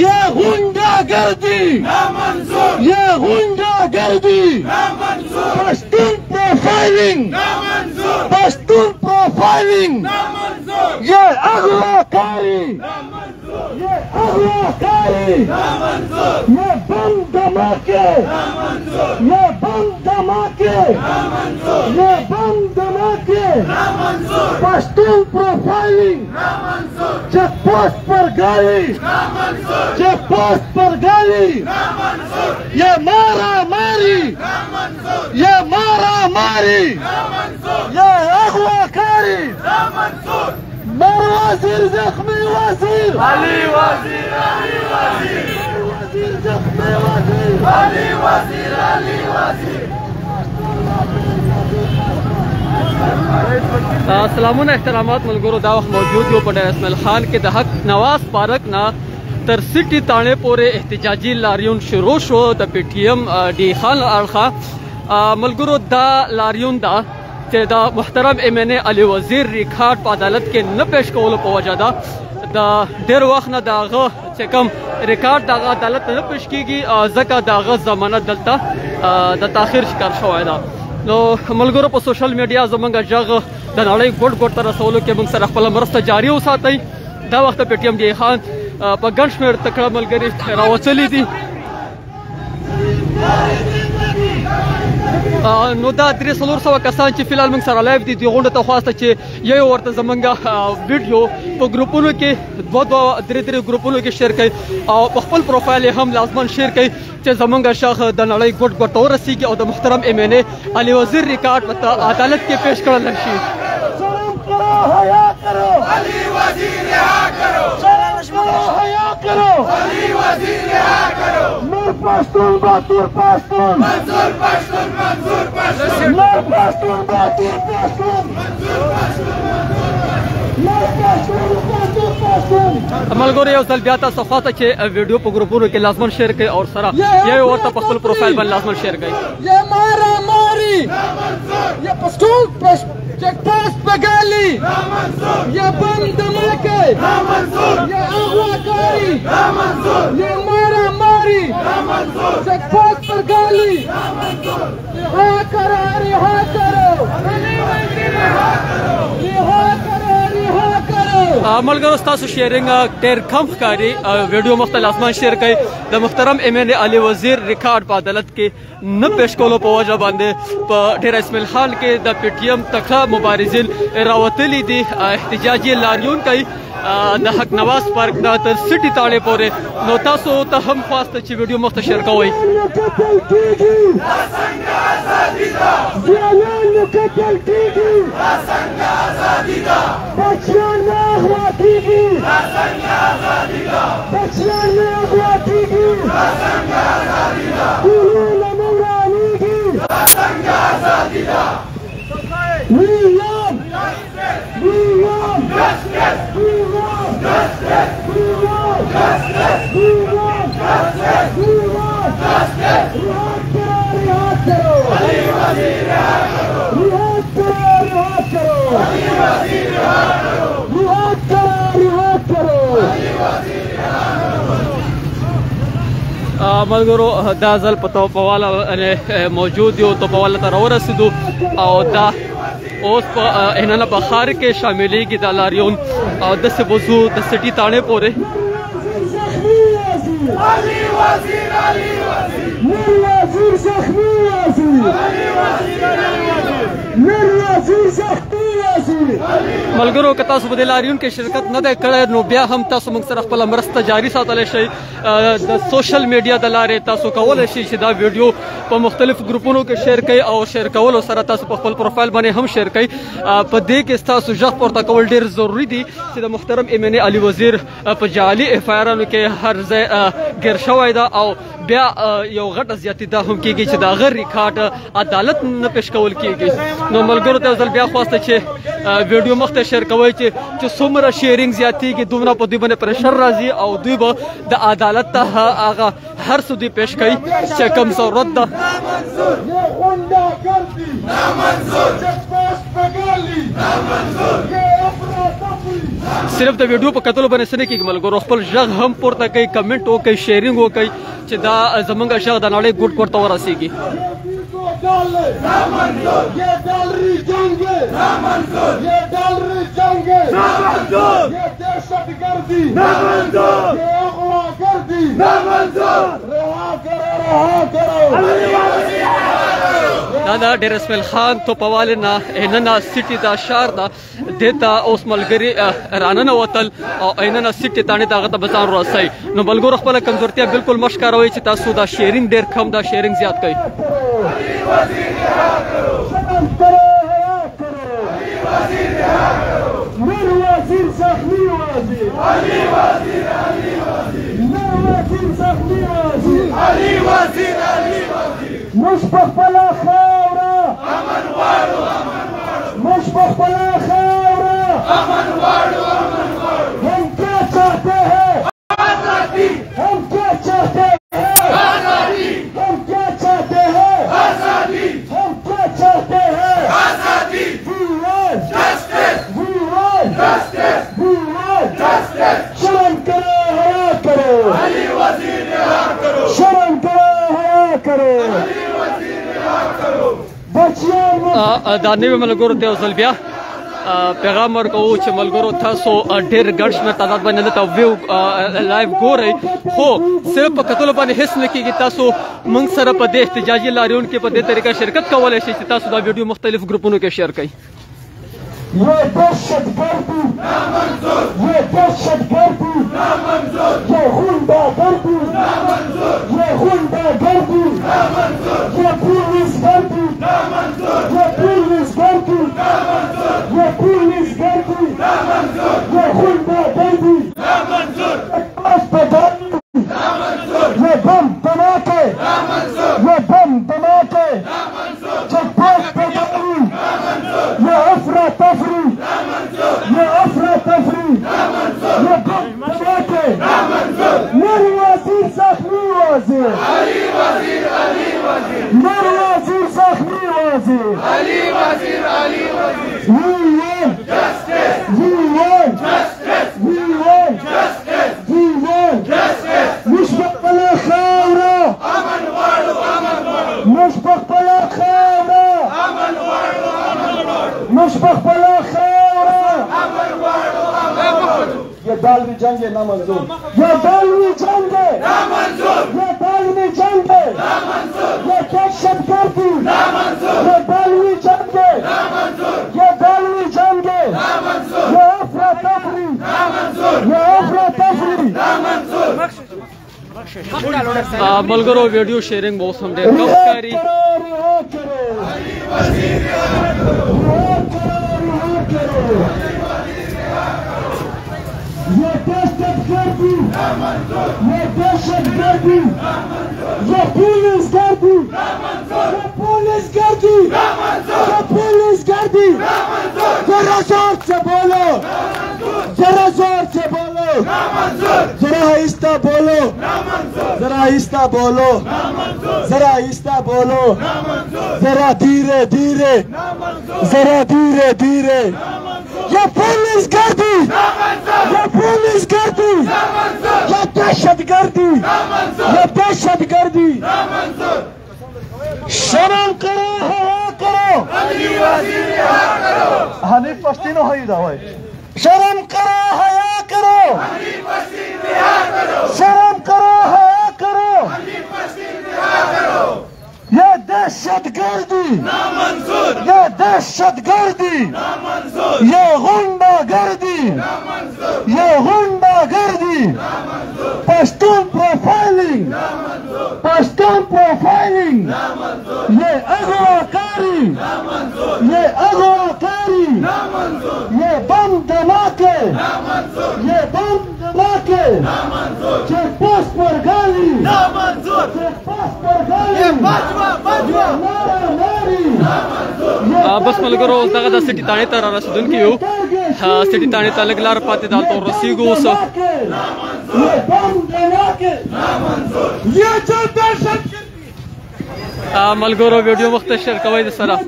ये गुंडागर्दी ये गुंडागर्दी पश्तून प्रोफाइलिंग पश्तून प्रोफाइलिंग ये अगवाकारी ये अगवाकारी ये बम धमाके ये बम धमाके ये बम धमाके पश्तून प्रोफाइलिंग चेक पोस्ट पर गाड़ी चेक पोस्ट पर गाड़ी ये मारा मारी ये मारा मारी ये अगवाकारी वजीर जख्मी वजीर अली वजीर अली वजीर वजीर जख्मी वजीर अली वजीर अली वजीर। अस्सलामुन एहतरामात मलगुरो दा वक्त मौजूद हो पर इसमाइल खान के दहक नवाज पार्क ना तर सिटी ताने पूरे एहतजाजी लारियों शुरू show the PTM D Khan अरखा मलगुरो दा लारियों दा दा मुहतरम एमएनए अली वजीर रिकार्ड अदालत के न पेश कौल पवजा दा देर वक्त न दाग कम रिकार्ड दाग अदालत न पेश की जका दाग जमानत दलता द ताखिर शिकार शवायदा नो मलगुरो पर सोशल मीडिया जमंग जग द नड़ई गोट गोट तरह सोलो के मंग सर खपल मरस्त जारी वसातई दा वक्त पेटीएम डी खान पर गंशमेर तकड़ा मलगरी रावचली दी नो दा 300 कसान چې فلحال موږ سره لایو دي غونډه ته خواسته چې یو ورته زمونږه ویډیو په ګروپونو کې دوه درې ګروپونو کې شیر کړي او په خپل پروفایل هم لازمان شیر کړي چې زمونږه شاخ د نړۍ ګډ ګډ ورسیږي او د محترم ایم علي وزیر ریکارډ په عدالت کې پیش کړل شي. شرم کرو حیا کرو علي وزیر رها کرو شرم حیا کرو علي وزیر رها کرو نور پښتون باتور پښتون منظور پښتون منظور پښتون نور پښتون باتور پښتون منظور پښتون نور پښتون باتور پښتون. ملګرو یو ځل بیا تاسو خواته چې ویډیو په ګروپونو کې لازمان شیر کړئ او سره یو ورته په خپل پروفایل باندې لازمان شیر کړئ. یہ مارا ماری یہ پښتون چیک پوسٹ بغالی یہ بم دھماکے یہ اغواکاری یہ مارا ماری چیک پوسٹ پر گالی رہا کرو رہا کرو رہا کرو رہا کرو. ملګرو ستاسو شیرینګ ډېر کم ښکاري ویډیو مخته لاسمان شیر کړئ د محترم ایم علي وزیر ریکارډ په عدالت کې نه پیش کولو په وجه باندې په ډېر اسماعیل خان کې د پی ټی ایم تکړه مبارزین راوتلي دي احتجاجي لاریون کوي د حق نواز پارک نه تر سټي تاړې پورې نو تاسو ته هم خواسته چې ویډیو مخته شیر کوئ. ملګرو دا ځل په توپواله موجود یو توپواله ته راورسېدو او دا اوس په اننه بخار کې شاملېږي دا لاریون او داسې وضو د سټي تاڼې پورې. ملګرو که تاسو په دې لاریون کې شرکت نه دی کړی نو بیا هم تاسو موږ سره خپله مرسته جاري ساتلی شئ. د سوشل میډیا د لارې تاسو کولی شئ چې دا ویډیو په مختلفو ګروپونو کې شیر کړئ او شیر کولو سره تاسو په خپل پروفایل باندې هم شیر کړئ. په دې کې ستاسو غږ پورته کول ډېر ضروري دي چې د محترم ایم علي وزیر په جعلي اف آی آرانو کې هر ځای ګیر شوی ده او بیا یو غټه زیاتي دا هم کېږي چې د هغه ریکارډ عدالت نه پیش کول کېږي. نو ملګرو ته یو ځل بیا خواسته چې ویډیو مخته شیر کوئ چې څومره شیرینګ زیاتېږي دومره په دوی باندې پریشر راځي او دوی به د عدالت ته هغه هر څه دوی پیش کوي چې کوم ضرورت ده. صرف د ویډیو په کتلو باندې سره کېږي ملګرو خپل ژغ هم پورته کوي کمنټ وکړي شیرینګ وکړي چې دا زمونږ ژغ د نړۍ ګوټ ګوټ ته ورسیږي دا ډېر اسماعیل خان توپوال نه نن سټي دا شار دا دته اوس ملګري راننه وتل او نن سټي تانه دغه ته بزان راسي نو ملګرو خپل کمزورتیا بالکل مشکاروي چې تاسو دا شیرینګ ډېر کم دا شیرینګ زیات کړئ مشبخ بلا خاورا امن وارو مشبخ بلا خاورا امن وارو हम क्या चाहते हैं आजादी हम क्या चाहते हैं आजादी हम क्या चाहते हैं आजादी हम क्या चाहते हैं आजादी we want justice we want justice we want justice शर्म करो हया करो अली वजीर रिहा करो शर्म करो हया करो دا نوی ملګرو ته ځل بیا پیغام ورکوو چې ملګرو تاسو ډېر ګڼ شمېر تعداد باندې دلته ویو لایو ګورئ خو صرف په کتلو باندې هېڅ نه کېږي تاسو موږ سره په دې احتجاجي لاریون کې په دې طریقه شرکت کولی شئ چې تاسو دا ویډیو مختلف ګروپونو کې شیر کړئ ये दहशतगर्दी नामंजूर ये दहशतगर्दी नामंजूर ये गुंडागर्दी नामंजूर ये गुंडागर्दी नामंजूर ये पुलिसगर्दी नामंजूर ये पुलिसगर्दी नामंजूर ये पुलिसगर्दी नामंजूर ये गुंडागर्दी नामंजूर अस्पताल नामंजूर ये बम धमाके नामंजूर ये बम धमाके नामंजूर चेकपोस्ट पे नामंजूर ये अफरा तफरी ये अफरा तफरी ये बम धमाके मेरे वजीर जख्मी वजीर अली वजीर मेरे वजीर जख्मी वजीर अली वजीर we want justice we want justice we want justice we want justice مشبق بلا خاورا امن وارو مشبق بلا خاورا امن وارو مشبق بلا خاورا امن وارو ये दालवी जंग है नामंजूर ये दालवी जंग है नामंजूर ये दालवी जंग है नामंजूर ये दहशतगर्दी नामंजूर ये दालवी जंग है नामंजूर ये दालवी जंग है नामंजूर ये अफरा तफरी नामंजूर ये अफरा तफरी नामंजूर मलगरो वीडियो शेयरिंग बहुत हम ढेर कम करी ये दहशतगर्दी ये दहशतगर्दी ये पुलिसगर्दी ये पुलिसगर्दी ये पुलिसगर्दी जरा जोर से बोलो जरा जोर से बोलो जरा आहिस्ता बोलो जरा आहिस्ता बोलो जरा आहिस्ता बोलो जरा धीरे धीरे जरा धीरे धीरे ये पुलिसगर्दी ये पुलिसगर्दी ये दहशतगर्दी ये दहशतगर्दी शर्म करो हया करो हनीफ पश्तीनो है दावा शर्म करो हया करो शर्म करो हया करो ये दहशतगर्दी नामंजूर ये दहशतगर्दी नामंजूर ये गुंडागर्दी नामंजूर ये गुंडागर्दी नामंजूर पश्तून प्रोफाइलिंग नामंजूर पश्तून प्रोफाइलिंग नामंजूर ये अगवाकारी नामंजूर ये अगवाकारी नामंजूर ये बम धमाके नामंजूर ये बम धमाके नामंजूर चेक पोस्ट पर गाली नामंजूर चेक पोस्ट पर गाली ये बस मलګرو دغه د سټي تانه ته رسیدونکي یو سټي تانه ته لګلار پاتې دا تور رسیدو اوس ये जो दहशत ملګرو ویډیو مخته شیر کوي در سره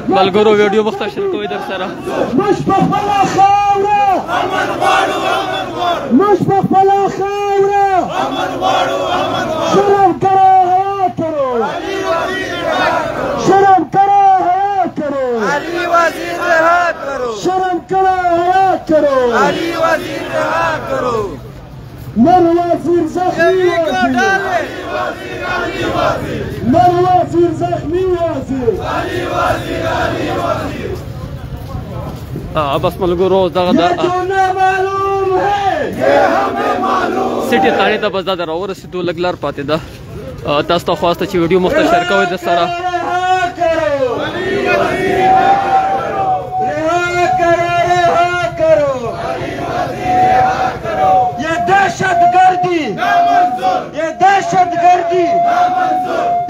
ملګرو ویډیو مخته شیر کوي در سره مشبخلا خاورا امن غواړو مشبخلا خاورا امن غواړو شرم کرو حیا کرو شرم کرو حیا کرو علی وزیر رہا کرو شرم کرو حیا کرو علی وزیر رہا کرو مر وزیر زخمی وزیر مر وزیر زخمی وزیر بس ملګرو دغه د سټي تاڼې ته بس دا راورسېدو لږ لار پاتې ده تاسو ته خواسته چې ویډیو مخته شیر کوئ در سره دہشت گردی یہ دہشت گردی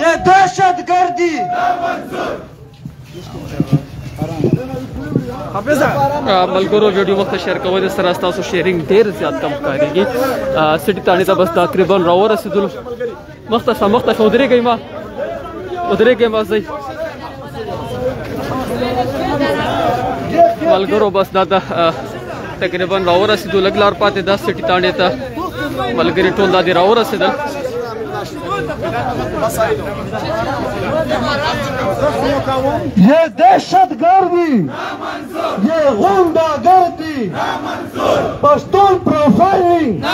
یہ دہشت گردی ملګرو ویډیو مخته شیر کوئ در سره ستاسو شیرینګ ډېر زیات کم ښکارېږي سټي تاڼې ته بس تقریبا راورسېدلو مخته شه مخته شه ودرېږئ ما ځئ ملګرو بس دا د تقریبا راورسېدو لږ لار پاتې ده سټي تاڼې ته ملګري ټول دا دې راورسېدل یہ دہشت گردی یہ غنڈہ گردی پشتون پروفائلنگ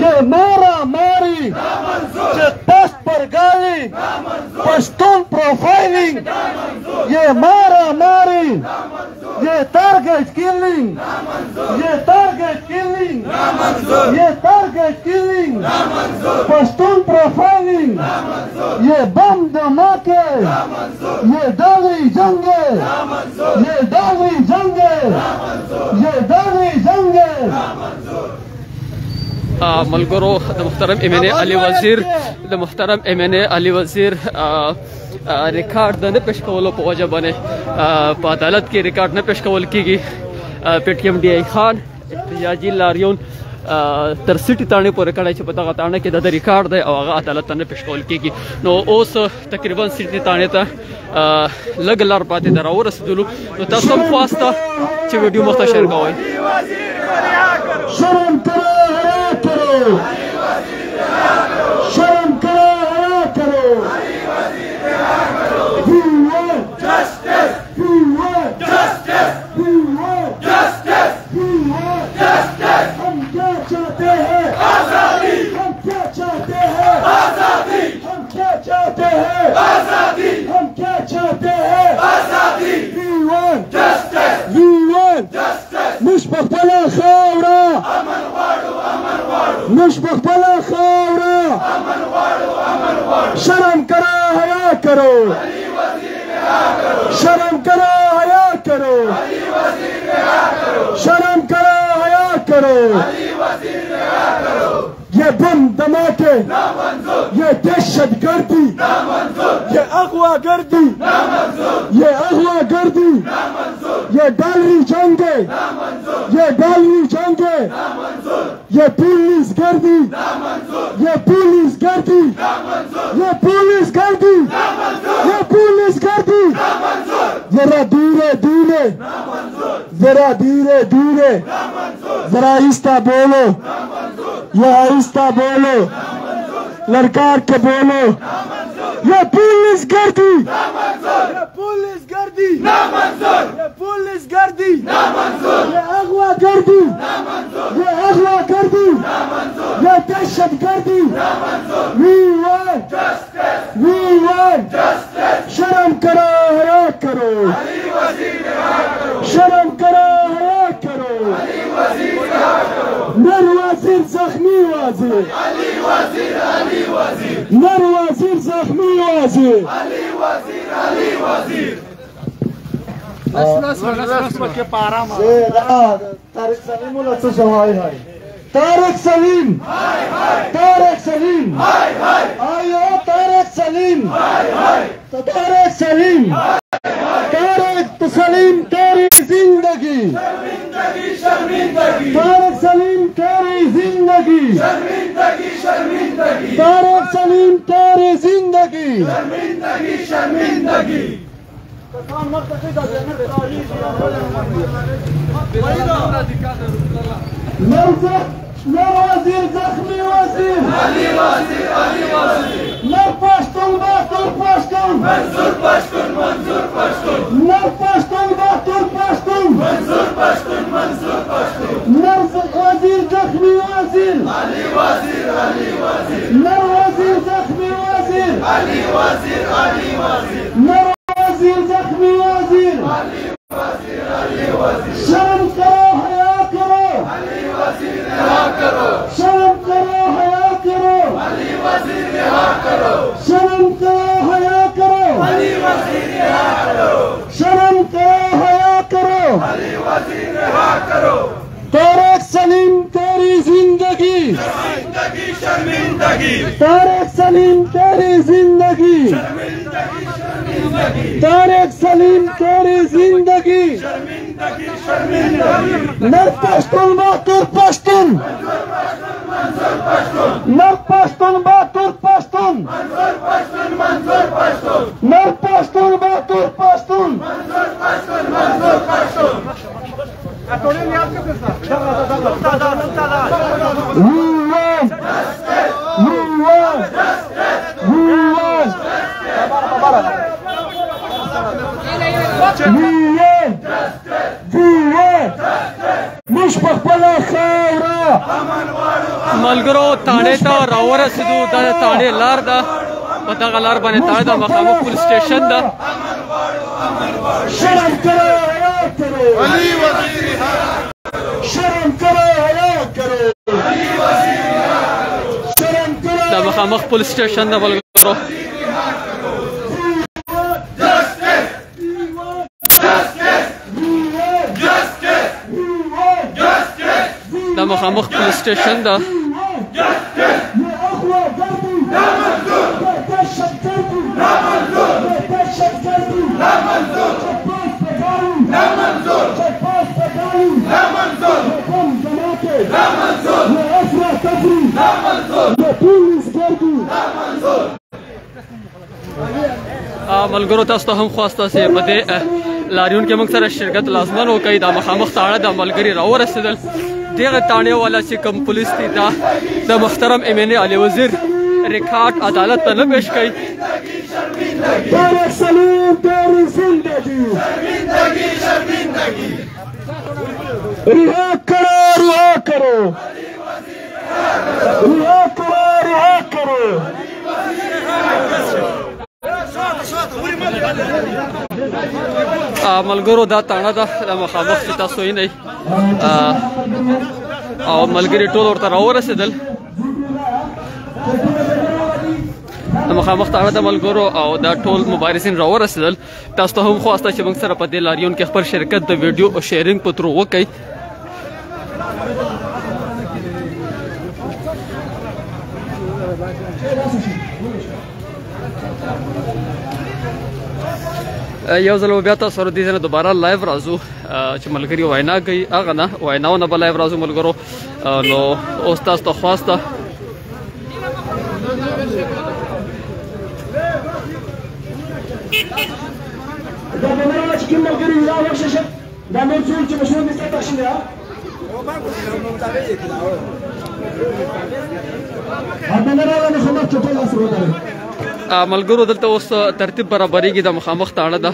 یہ مارا ماری یہ دست پر گالی پشتون پروفائلنگ یہ مارا ماری یہ ٹارگیٹ کلنگ یہ ٹارگیٹ کلنگ یہ ٹارگیٹ کلنگ پشتون پروفائلنگ یہ بم دھماکے یہ داغی جنگ یہ داغی جنگ یہ داغی جنگ ملګرو د محترم MNA علي وزیر ریکارډ د نه پیش کولو په وجه باندې په عدالت کې ریکارډ نه پیش کول کیږي PTM DI خان احتجاجي لاریون تر سټي تاڼې پورې کړی چې په دغه تاڼه کې د ریکارډ دی او هغه عدالت ته نه پیش کول کیږي نو اوس تقریبا سټي تاڼې ته لږ لار پاتې ده راورسېدلو نو تاسو هم خواسته چې ویډیو مخته شیر کوئ شرم کرو حیا کرو شرم کرو حیا کرو We want justice. We want justice. We want justice. We want justice. हम क्या चाहते हैं आजादी हम क्या चाहते हैं आजादी हम क्या चाहते हैं आजादी हम क्या चाहते हैं आजादी We want justice. We want justice. مشبخلا خاورا امن غواړو مشبخلا خاورا امن غواړو شرم کرو حیا کرو شرم کرو حیا کرو شرم کرو حیا کرو یہ بم دھماکے یہ دہشت گردی یہ اغوا گردی یہ اغوا گردی یہ ڈالری جنگے یہ ڈالری جنگے یہ پولیس گردی یہ پولیس گردی یہ پولیس گردی یہ پولیس گردی ذرا دھیرے دھیرے ذرا دھیرے دھیرے ذرا آہستہ بولو یہ آہستہ بولو لڑکار کے بولو یہ پولیس گردی یہ پولیس گردی یہ پولیس گردی یہ اغوا گردی یہ اغوا گردی یہ دہشت گردی We want شرم کرو حیا کرو شرم کرو حیا کرو مر وزیر زخمی وزیر مر وزیر زخمی وزیر طارق سلیم ولا څه شوای هاي طارق سلیم طارق سلیم آیا طارق سلیم طارق سلیم طارق سلیم تیری زندگی طارق سلیم تیری زندگی तारिक सलीम तेरी जिंदगी शर्मिंदगी वजीर जख्मी वजीर नर पश्तून बहादुर पश्तून मंजूर पश्तून नर पश्तून बहादुर पश्तून मंजूर पश्तून नर वजीर जख्मी वजीर नर वजीर जख्मी वजीर नर वजीर जख्मी वजीर शर्म करो हया करो शर्म करो हया करो शर्म करो हया करो शर्म करो हया करो तारिक सलीम तेरी जिंदगी तारिक सलीम तेरी जिंदगी तारिक सलीम तेरी जिंदगी नर पश्तून बहादुर पश्तून नर पश्तून बहादुर पश्तून नर पश्तून बहादुर पश्तून ملګرو تاڼې ته راورسېدو دا د تاڼې لار ده په دغه لار باندې تاڼې د مخامخ پولیس سټیشن ده د مخامخ پولیس سټیشن ده ملګرو د مخامخ پولیس سټیشن ده ملګرو تاسو ته هم خواسته چې په دې لاریون کې موږ سره شرکت لازمن وکړئ دا مخامخ تاڼه د ملګري راورسېدل دغه تاڼې والا چې کوم پولیس دي دا د محترم MNA علي وزیر ریکارډ عدالت ته نه پیش کوي तारिक सलीम तेरी जिंदगी रिहा करो रिहा करो रिहा करो रिहा करो ملګرو دا تاڼه ده د مخامخ چې تاسو یې نه او ملګري ټول ورته راورسېدل د مخامخ تاڼه د ملګرو او دا ټول مبارزین راورسېدل تاسو ته هم خواسته چې موږ سره په دې لاریون کې خپل شرکت د ویډیو او شیرینګ په ترو وکړئ یو ځل بیا تاسو سره دې ځای نه دوباره لایو راځو چې ملګري وینا کوي هغه نه ویناونه به لایو راځو ملګرو نو اوس تاسو ته خواسته ملګرو دلته اوس ترتیب برابرېږي د مخامخ تاڼه ده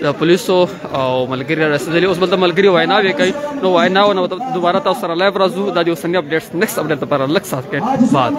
د پولیسو او ملګري رسېدلي اوس بل د ملګري ویناوې کوي نو ویناونه دوباره تاسو سره لایو راځو دا د اوسني اپډیټس نیکسټ اپډیټ لپاره لږ ساعت کې بعد